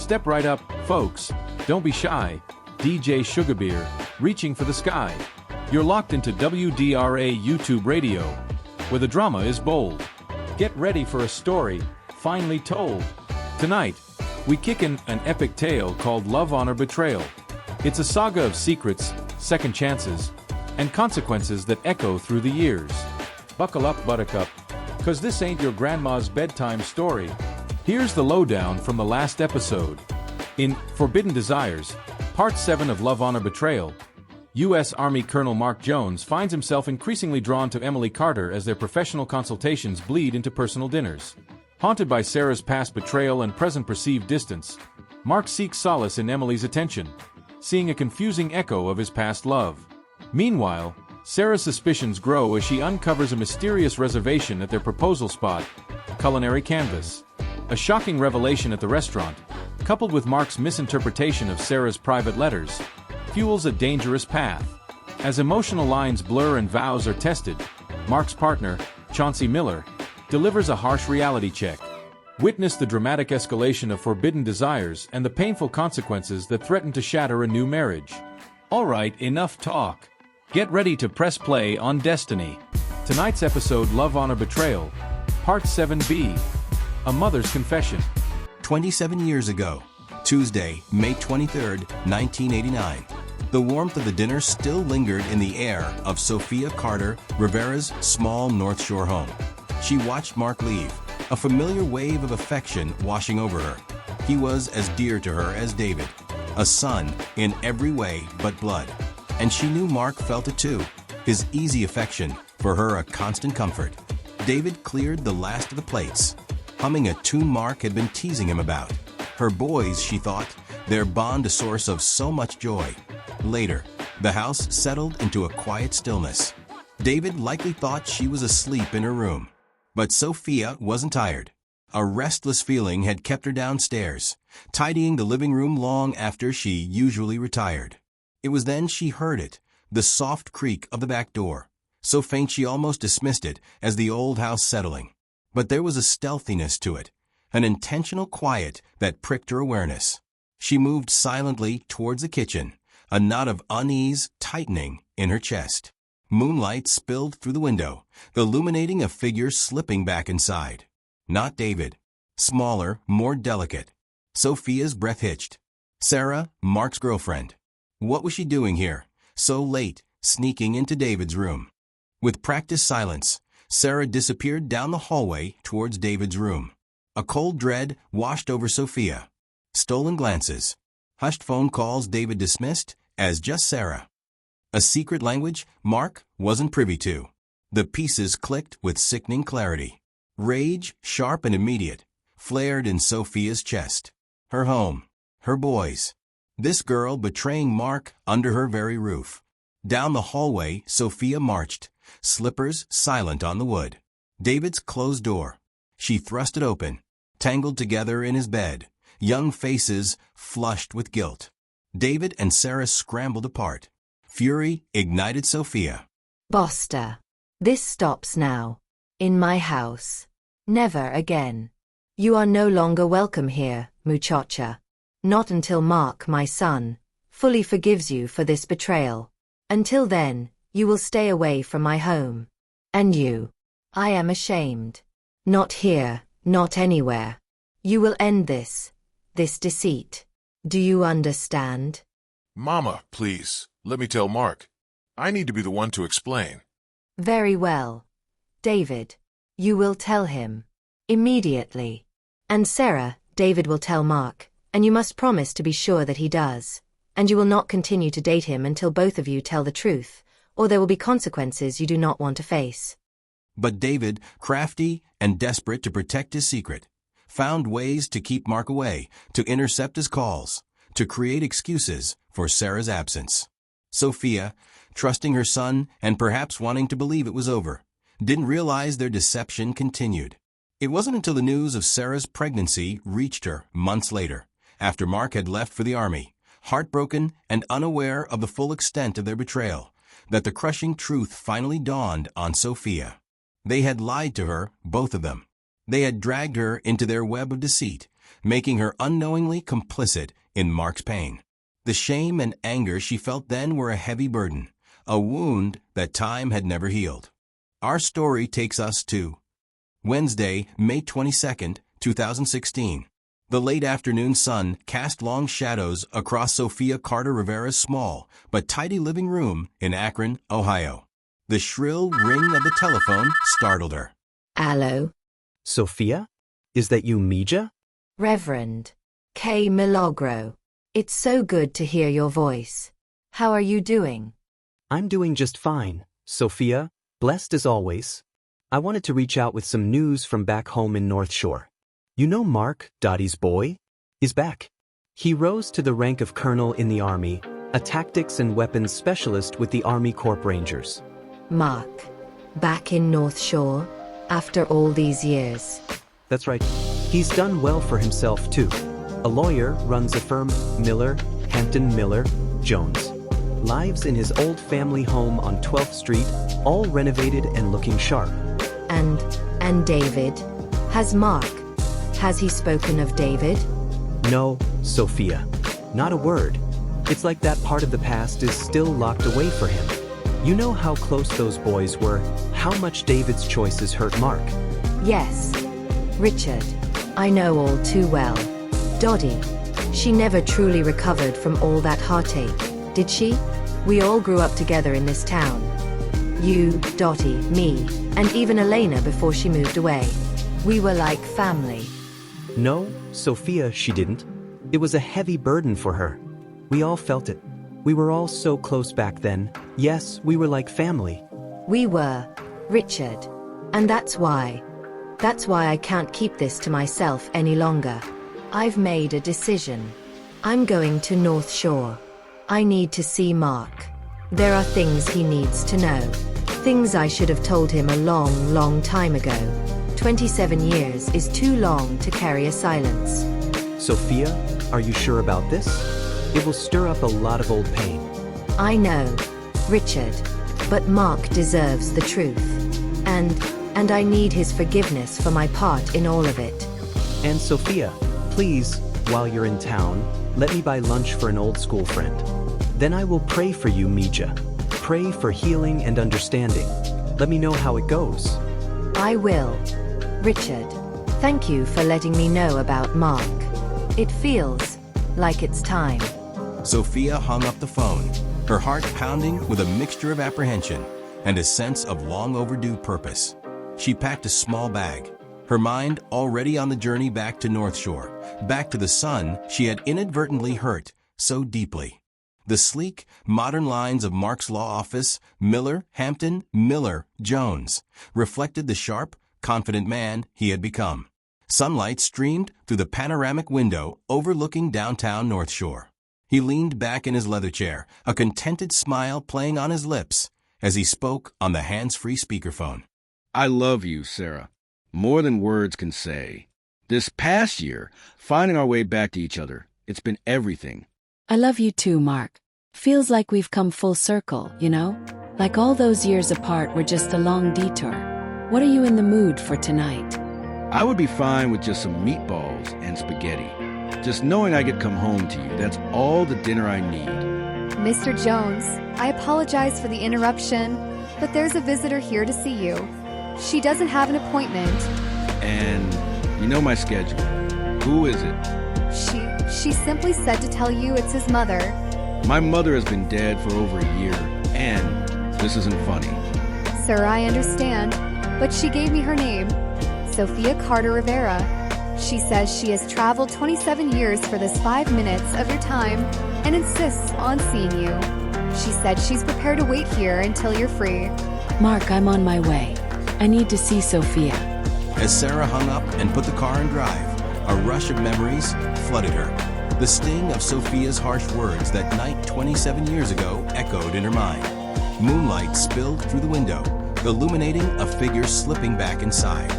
Step right up, folks. Don't be shy. DJ Sugarbeer, reaching for the sky. You're locked into WDRA YouTube Radio, where the drama is bold. Get ready for a story, finely told. Tonight, we kick in an epic tale called Love, Honor, Betrayal. It's a saga of secrets, second chances, and consequences that echo through the years. Buckle up, buttercup, 'cause this ain't your grandma's bedtime story. Here's the lowdown from the last episode. In Forbidden Desires, Part 7 of Love, Honor, Betrayal, U.S. Army Colonel Mark Jones finds himself increasingly drawn to Emily Carter as their professional consultations bleed into personal dinners. Haunted by Sarah's past betrayal and present perceived distance, Mark seeks solace in Emily's attention, seeing a confusing echo of his past love. Meanwhile, Sarah's suspicions grow as she uncovers a mysterious reservation at their proposal spot, Culinary Canvas. A shocking revelation at the restaurant, coupled with Mark's misinterpretation of Sarah's private letters, fuels a dangerous path. As emotional lines blur and vows are tested, Mark's partner, Chauncey Miller, delivers a harsh reality check. Witness the dramatic escalation of forbidden desires and the painful consequences that threaten to shatter a new marriage. Alright, enough talk. Get ready to press play on Destiny. Tonight's episode, Love, Honor, Betrayal, Part 7B, A Mother's Confession. 27 years ago, Tuesday, May 23, 1989, the warmth of the dinner still lingered in the air of Sofia Carter Rivera's small North Shore home. She watched Mark leave, a familiar wave of affection washing over her. He was as dear to her as David, a son in every way but blood. And she knew Mark felt it too, his easy affection, for her a constant comfort. David cleared the last of the plates, humming a tune Mark had been teasing him about. Her boys, she thought, their bond a source of so much joy. Later, the house settled into a quiet stillness. David likely thought she was asleep in her room. But Sofia wasn't tired. A restless feeling had kept her downstairs, tidying the living room long after she usually retired. It was then she heard it, the soft creak of the back door, so faint she almost dismissed it as the old house settling. But there was a stealthiness to it, an intentional quiet that pricked her awareness. She moved silently towards the kitchen, a knot of unease tightening in her chest. Moonlight spilled through the window, illuminating a figure slipping back inside. Not David. Smaller, more delicate. Sofia's breath hitched. Sarah, Mark's girlfriend. What was she doing here, so late, sneaking into David's room? With practiced silence, Sarah disappeared down the hallway towards David's room. A cold dread washed over Sofia. Stolen glances. Hushed phone calls David dismissed as just Sarah. A secret language Mark wasn't privy to. The pieces clicked with sickening clarity. Rage, sharp and immediate, flared in Sofia's chest. Her home. Her boys. This girl betraying Mark under her very roof. Down the hallway, Sofia marched, slippers silent on the wood. David's closed door. She thrust it open, tangled together in his bed, young faces flushed with guilt. David and Sarah scrambled apart. Fury ignited Sofia. Bosta. This stops now. In my house. Never again. You are no longer welcome here, muchacha. Not until Mark, my son, fully forgives you for this betrayal. Until then, you will stay away from my home. And you. I am ashamed. Not here, not anywhere. You will end this deceit. Do you understand? Mama, please, let me tell Mark. I need to be the one to explain. Very well. David, you will tell him. Immediately. And Sarah, David will tell Mark, and you must promise to be sure that he does. And you will not continue to date him until both of you tell the truth, or there will be consequences you do not want to face. But David, crafty and desperate to protect his secret, found ways to keep Mark away, to intercept his calls, to create excuses for Sarah's absence. Sofia, trusting her son and perhaps wanting to believe it was over, didn't realize their deception continued. It wasn't until the news of Sarah's pregnancy reached her months later, after Mark had left for the army, heartbroken and unaware of the full extent of their betrayal, that the crushing truth finally dawned on Sofia. They had lied to her, both of them. They had dragged her into their web of deceit, making her unknowingly complicit in Mark's pain. The shame and anger she felt then were a heavy burden, a wound that time had never healed. Our story takes us to Wednesday, May 22, 2016. The late afternoon sun cast long shadows across Sofia Carter Rivera's small but tidy living room in Akron, Ohio. The shrill ring of the telephone startled her. Allo? Sofia? Is that you, Mija? Reverend K. Milagro. It's so good to hear your voice. How are you doing? I'm doing just fine, Sofia, blessed as always. I wanted to reach out with some news from back home in North Shore. You know Mark, Dottie's boy, is back. He rose to the rank of colonel in the Army, a tactics and weapons specialist with the Army Corp Rangers. Mark, back in North Shore, after all these years. That's right. He's done well for himself, too. A lawyer, runs a firm, Miller, Hampton Miller, Jones. Lives in his old family home on 12th Street, all renovated and looking sharp. And David? Has he spoken of David? No, Sofia. Not a word. It's like that part of the past is still locked away for him. You know how close those boys were, how much David's choices hurt Mark. Yes. Richard, I know all too well. Dottie, she never truly recovered from all that heartache, did she? We all grew up together in this town. You, Dottie, me, and even Elena before she moved away. We were like family. No, Sofia, she didn't. It was a heavy burden for her. We all felt it. We were all so close back then. Yes, we were like family. We were, Richard. And that's why I can't keep this to myself any longer. I've made a decision. I'm going to North Shore. I need to see Mark. There are things he needs to know. Things I should have told him a long, long time ago. 27 years is too long to carry a silence. Sofia, are you sure about this? It will stir up a lot of old pain. I know, Richard. But Mark deserves the truth. And I need his forgiveness for my part in all of it. And Sofia, please, while you're in town, let me buy lunch for an old school friend. Then I will pray for you, Mija. Pray for healing and understanding. Let me know how it goes. I will. Richard, thank you for letting me know about Mark. It feels like it's time. Sofia hung up the phone, her heart pounding with a mixture of apprehension and a sense of long overdue purpose. She packed a small bag, her mind already on the journey back to North Shore, back to the son she had inadvertently hurt so deeply. The sleek, modern lines of Mark's law office, Miller, Hampton, Miller, Jones, reflected the sharp, confident man he had become. Sunlight streamed through the panoramic window overlooking downtown North Shore. He leaned back in his leather chair, a contented smile playing on his lips as he spoke on the hands-free speakerphone. I love you, Sarah, more than words can say. This past year, finding our way back to each other, it's been everything. I love you too, Mark. Feels like we've come full circle, you know? Like all those years apart were just a long detour. What are you in the mood for tonight? I would be fine with just some meatballs and spaghetti. Just knowing I could come home to you, that's all the dinner I need. Mr. Jones, I apologize for the interruption, but there's a visitor here to see you. She doesn't have an appointment. And you know my schedule. Who is it? She simply said to tell you it's his mother. My mother has been dead for over a year, and this isn't funny. Sir, I understand, but she gave me her name, Sofia Carter Rivera. She says she has traveled 27 years for this 5 minutes of your time and insists on seeing you. She said she's prepared to wait here until you're free. Mark, I'm on my way. I need to see Sofia. As Sarah hung up and put the car in drive, a rush of memories flooded her. The sting of Sofia's harsh words that night 27 years ago echoed in her mind. Moonlight spilled through the window, illuminating a figure slipping back inside.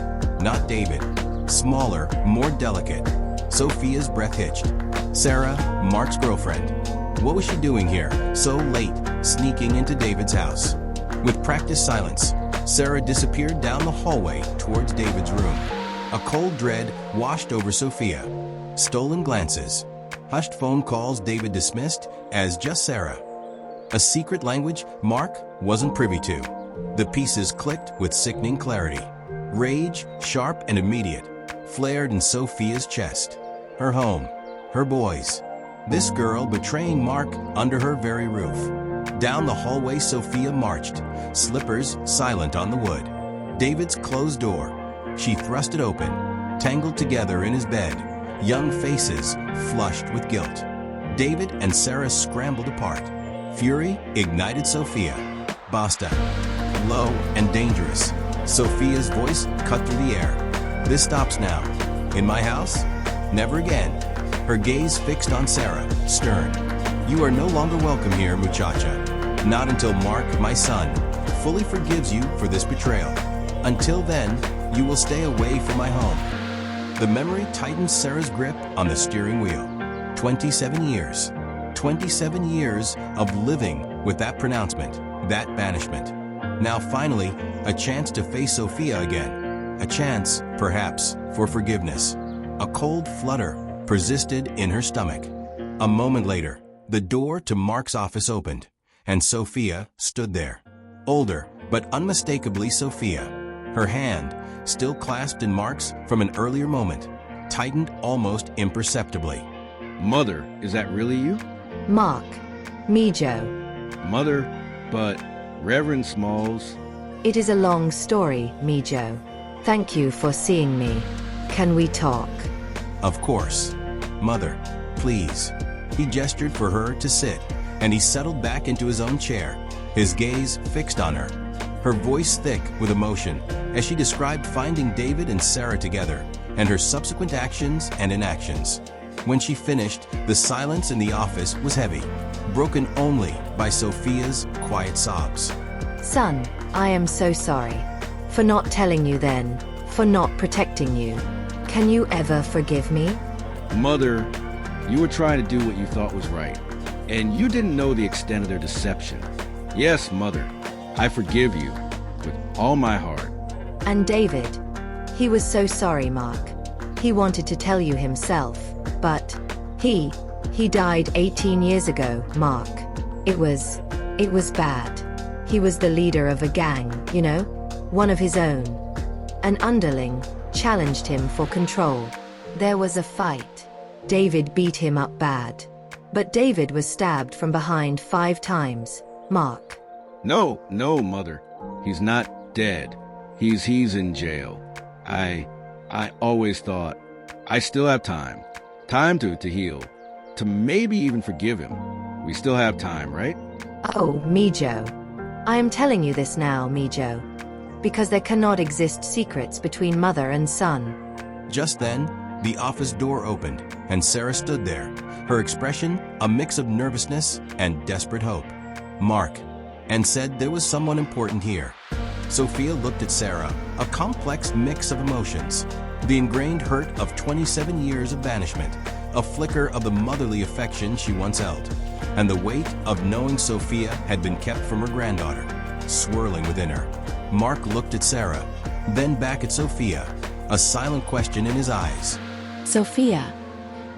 Not David. Smaller, more delicate. Sofia's breath hitched. Sarah, Mark's girlfriend. What was she doing here, so late, sneaking into David's house? With practiced silence, Sarah disappeared down the hallway towards David's room. A cold dread washed over Sofia. stolen glances. Hushed phone calls David dismissed as just Sarah. A secret language Mark wasn't privy to. The pieces clicked with sickening clarity. Rage, sharp and immediate, flared in Sofia's chest. Her home, her boys. This girl betraying Mark under her very roof. Down the hallway Sofia marched, slippers silent on the wood. David's closed door. She thrust it open, tangled together in his bed, young faces flushed with guilt. David and Sarah scrambled apart. Fury ignited Sofia. Basta. Low and dangerous. Sofia's voice cut through the air. This stops now. In my house? Never again. Her gaze fixed on Sarah, stern. You are no longer welcome here, muchacha. Not until Mark, my son, fully forgives you for this betrayal. Until then, you will stay away from my home. The memory tightens Sarah's grip on the steering wheel. 27 years. 27 years of living with that pronouncement, that banishment. Now finally, a chance to face Sofia again. A chance, perhaps, for forgiveness. A cold flutter persisted in her stomach. A moment later, the door to Mark's office opened, and Sofia stood there. Older, but unmistakably Sofia. Her hand, still clasped in Mark's from an earlier moment, tightened almost imperceptibly. Mother, is that really you? Mark. Me, Joe. Mother, but Reverend Smalls. It is a long story, me, Joe. Thank you for seeing me. Can we talk? Of course. Mother, please. He gestured for her to sit, and he settled back into his own chair, his gaze fixed on her. Her voice thick with emotion as she described finding David and Sarah together and her subsequent actions and inactions. When she finished, the silence in the office was heavy, broken only by Sofia's quiet sobs. Son, I am so sorry. For not telling you then, for not protecting you. Can you ever forgive me? Mother, you were trying to do what you thought was right, and you didn't know the extent of their deception. Yes, Mother, I forgive you with all my heart. And David? He was so sorry, Mark. He wanted to tell you himself, but he died 18 years ago, Mark. It was bad. He was the leader of a gang, you know? One of his own. An underling challenged him for control. There was a fight. David beat him up bad. But David was stabbed from behind 5 times, Mark. No, Mother. He's not dead. He's in jail. I always thought I still have time. Time to heal. To maybe even forgive him. We still have time, right? Oh, Mijo. I am telling you this now, Mijo. Because there cannot exist secrets between mother and son. Just then, the office door opened, and Sarah stood there, her expression a mix of nervousness and desperate hope. Mark, and said there was someone important here. Sofia looked at Sarah, a complex mix of emotions. The ingrained hurt of 27 years of banishment, a flicker of the motherly affection she once held, and the weight of knowing Sofia had been kept from her granddaughter, swirling within her. Mark looked at Sarah, then back at Sofia, a silent question in his eyes. Sofia,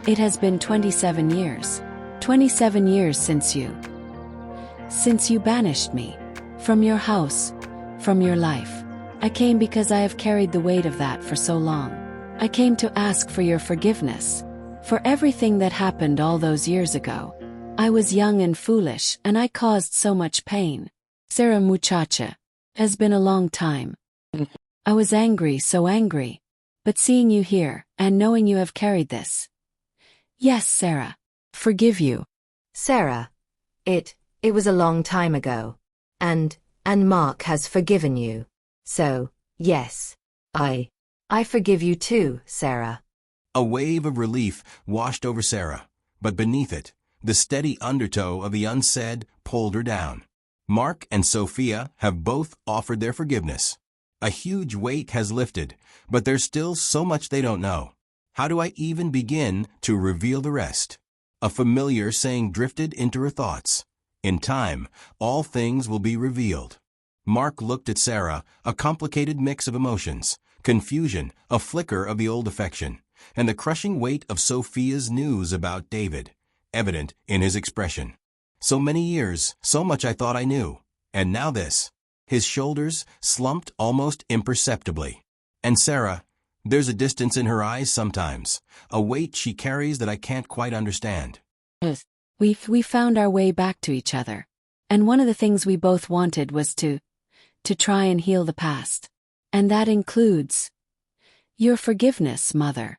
it has been 27 years. 27 years since you banished me. From your house, from your life. I came because I have carried the weight of that for so long. I came to ask for your forgiveness. For everything that happened all those years ago. I was young and foolish, and I caused so much pain. Sarah muchacha. Has been a long time. I was angry, so angry. But seeing you here, and knowing you have carried this. Yes, Sarah. Forgive you. Sarah. It was a long time ago. And Mark has forgiven you. So, yes. I forgive you too, Sarah. A wave of relief washed over Sarah, but beneath it, the steady undertow of the unsaid pulled her down. Mark and Sofia have both offered their forgiveness. A huge weight has lifted, but there's still so much they don't know. How do I even begin to reveal the rest? A familiar saying drifted into her thoughts. In time, all things will be revealed. Mark looked at Sarah, a complicated mix of emotions, confusion, a flicker of the old affection, and the crushing weight of Sophia's news about David, evident in his expression. So many years, so much I thought I knew, and now this. His shoulders slumped almost imperceptibly. And Sarah, there's a distance in her eyes sometimes, a weight she carries that I can't quite understand. We found our way back to each other. And one of the things we both wanted was to try and heal the past. And that includes your forgiveness, Mother.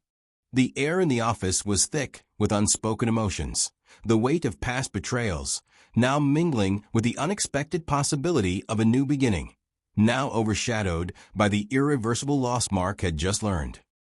The air in the office was thick with unspoken emotions, the weight of past betrayals, now mingling with the unexpected possibility of a new beginning, now overshadowed by the irreversible loss Mark had just learned.